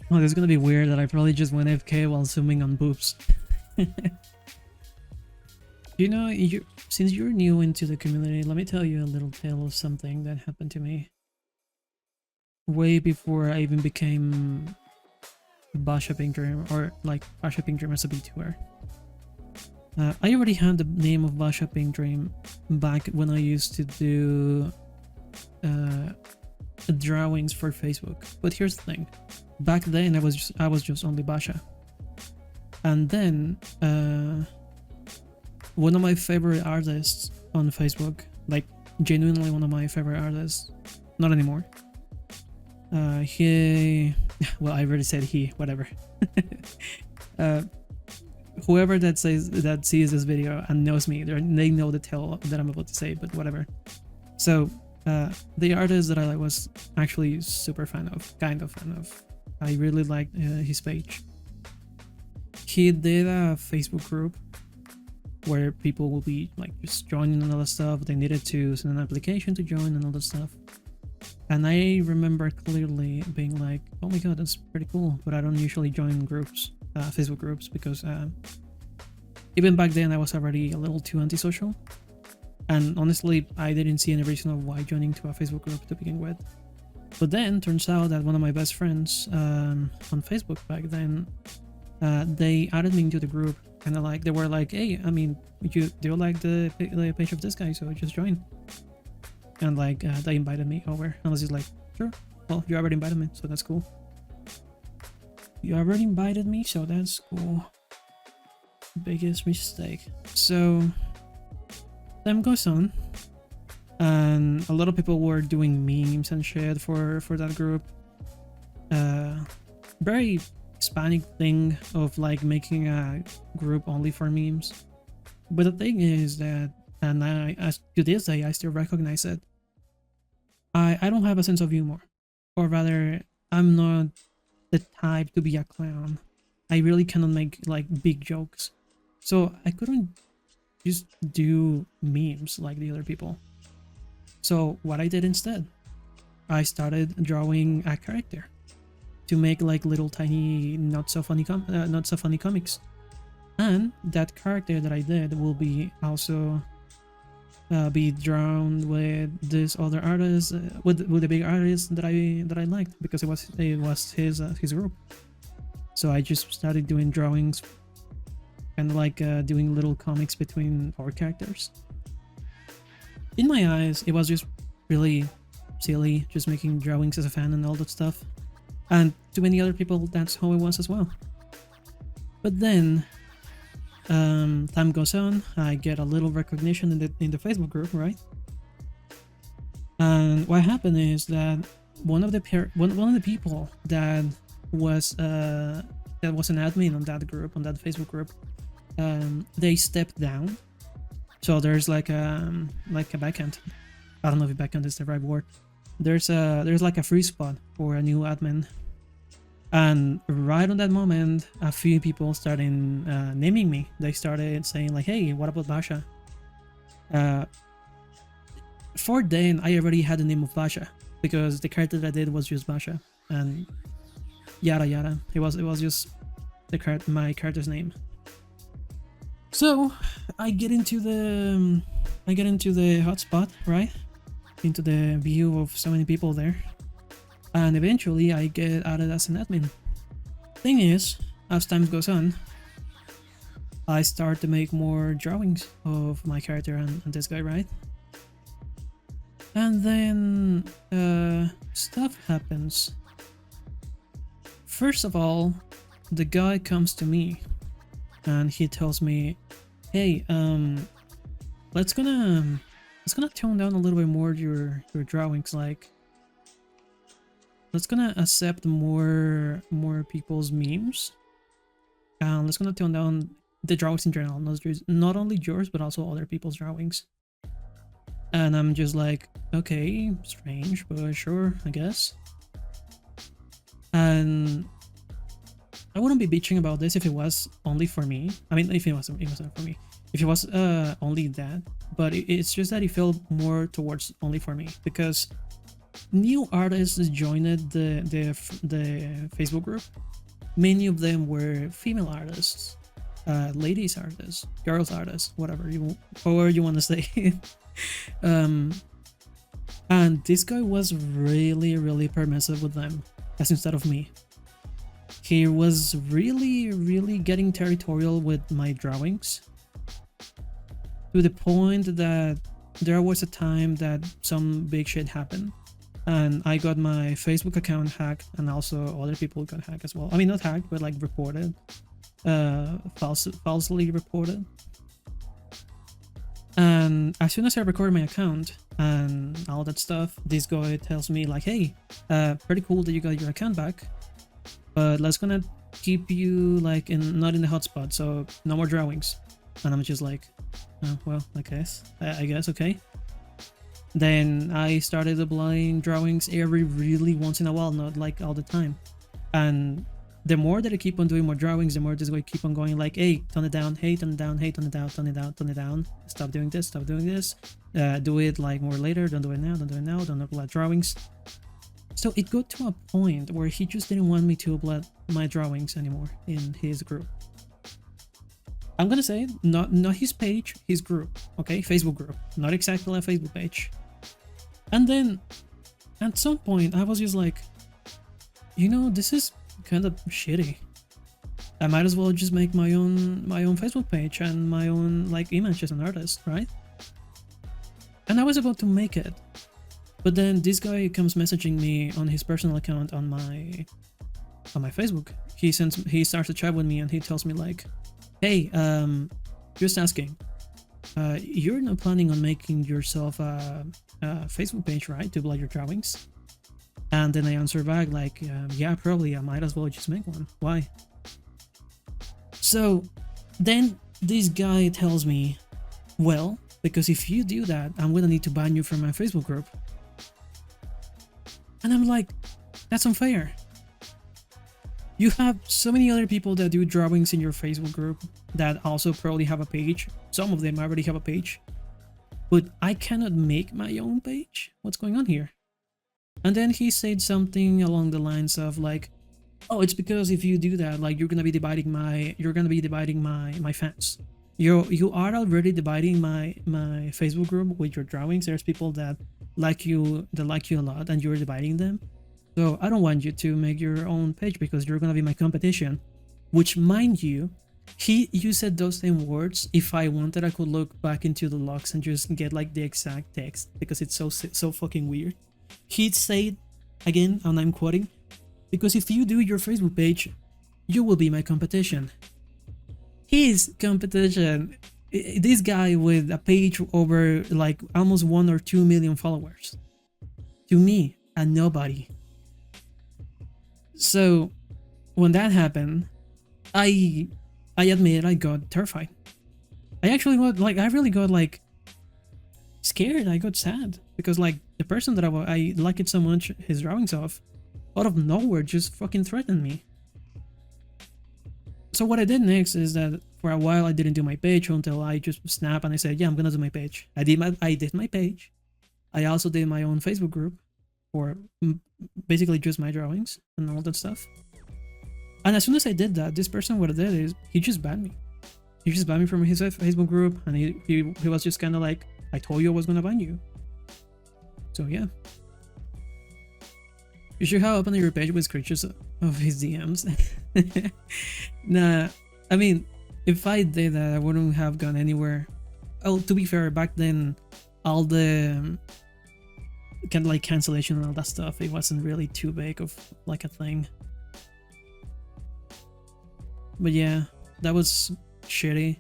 Oh, this is gonna be weird that I probably just went AFK while zooming on boobs. You know, since you're new into the community, let me tell you a little tale of something that happened to me way before I even became VashaPinkDream, or like VashaPinkDream as a VTuber. I already had the name of VashaPinkDream back when I used to do drawings for Facebook. But here's the thing: back then I was just only Basha, and then one of my favorite artists on Facebook, like genuinely one of my favorite artists, not anymore. He, well, I already said he, whatever. Whoever that sees this video and knows me, they know the tale that I'm about to say, but whatever. So the artist that I was actually super fan of, kind of fan of. I really liked his page. He did a Facebook group where people will be like just joining and all that stuff. They needed to send an application to join and all that stuff. And I remember clearly being like, oh my god, that's pretty cool, but I don't usually join groups, Facebook groups, because even back then I was already a little too antisocial. And honestly, I didn't see any reason of why joining to a Facebook group to begin with. But then turns out that one of my best friends on Facebook back then, they added me into the group, kind of like, they were like, hey, I mean, do you like the page of this guy, so just join. And like they invited me over, and I was just like, sure, well, you already invited me, so that's cool. You already invited me, so that's cool. Biggest mistake. So time goes on, and a lot of people were doing memes and shit for that group. Very Hispanic thing of like making a group only for memes. But the thing is that, and as to this day, I still recognize it. I don't have a sense of humor, or rather, I'm not the type to be a clown. I really cannot make like big jokes, so I couldn't just do memes like the other people. So what I did instead, I started drawing a character to make like little tiny not so funny comics, and that character that I did will be also be drawn with this other artist, with the big artist that I liked, because it was his group. So I just started doing drawings, kind of like doing little comics between our characters. In my eyes, it was just really silly, just making drawings as a fan and all that stuff. And to many other people, that's how it was as well. But then time goes on, I get a little recognition in the Facebook group, right? And what happened is that one of the people that was an admin on that group, on that Facebook group, they stepped down. So there's like a backend. I don't know if backend is the right word. There's like a free spot for a new admin. And right on that moment, a few people started naming me. They started saying like, hey, what about Vasha? For then, I already had the name of Vasha, because the character that I did was just Vasha, and yada yada. It was just my character's name. So I get into the hotspot, right? Into the view of so many people there. And eventually I get added as an admin. Thing is, as time goes on, I start to make more drawings of my character and this guy, right? And then stuff happens. First of all, the guy comes to me and he tells me, hey, let's gonna tone down a little bit more your drawings, like let's gonna accept more people's memes, and let's gonna tone down the drawings in general, not only yours but also other people's drawings. And I'm just like, okay, strange, but sure, I guess. And I wouldn't be bitching about this if it was only for me. I mean, if it wasn't for me, if it was only that, but it's just that it felt more towards only for me, because new artists joined the Facebook group. Many of them were female artists, ladies artists, girls artists, whatever you want to say. um, and this guy was really permissive with them, as instead of me. He was really getting territorial with my drawings, to the point that there was a time that some big shit happened and I got my Facebook account hacked, and also other people got hacked as well. I mean, not hacked, but like reported, falsely reported. And as soon as I record my account and all that stuff, this guy tells me like, hey, pretty cool that you got your account back, but let's gonna keep you like not in the hotspot, so no more drawings. And I'm just like, oh, well, I guess okay. Then I started applying drawings every really once in a while, not like all the time. And the more that I keep on doing more drawings, the more this guy keep on going like, hey, tone it down, hey, tone it down, hey, tone it down, tone it down, tone it down, stop doing this, do it like more later, don't do it now, don't apply drawings. So it got to a point where he just didn't want me to upload my drawings anymore in his group. I'm gonna say not his page, his group, okay? Facebook group, not exactly a Facebook page. And then at some point I was just like, you know, this is kind of shitty. I might as well just make my own Facebook page and my own like image as an artist, right? And I was about to make it, but then this guy comes messaging me on his personal account on my Facebook. He starts to chat with me and he tells me like, hey, just asking, you're not planning on making yourself a Facebook page, right, to upload your drawings? And then I answer back like, yeah, probably, I might as well just make one. Why? So then this guy tells me, well, because if you do that, I'm gonna need to ban you from my Facebook group. And I'm like, that's unfair. You have so many other people that do drawings in your Facebook group that also probably have a page. Some of them already have a page. But I cannot make my own page? What's going on here? And then he said something along the lines of like, oh, it's because if you do that, like you're gonna be dividing my fans. You are already dividing my Facebook group with your drawings. There's people that like you a lot and you're dividing them. So I don't want you to make your own page because you're gonna be my competition. Which, mind you, you said those same words. If I wanted, I could look back into the logs and just get like the exact text because it's so fucking weird. He'd say again, and I'm quoting, because if you do your Facebook page, you will be my competition. His competition, this guy with a page over like almost 1 or 2 million followers, to me, a nobody. So when that happened, I admit I got terrified. I really got like scared. I got sad because like the person that I liked it so much, his drawings of, out of nowhere just fucking threatened me. So what I did next is that for a while I didn't do my page until I just snapped and I said, yeah, I'm gonna do my page. I did my page. I also did my own Facebook group for basically just my drawings and all that stuff. And as soon as I did that, this person, what I did is he just banned me. He just banned me from his Facebook group, and he was just kind of like, I told you I was gonna ban you. So yeah. You should have opened your page with screenshots of his DMs. Nah, I mean, if I did that, I wouldn't have gone anywhere. Oh, to be fair, back then, all the kind of like cancellation and all that stuff, it wasn't really too big of like a thing. But yeah, that was shitty.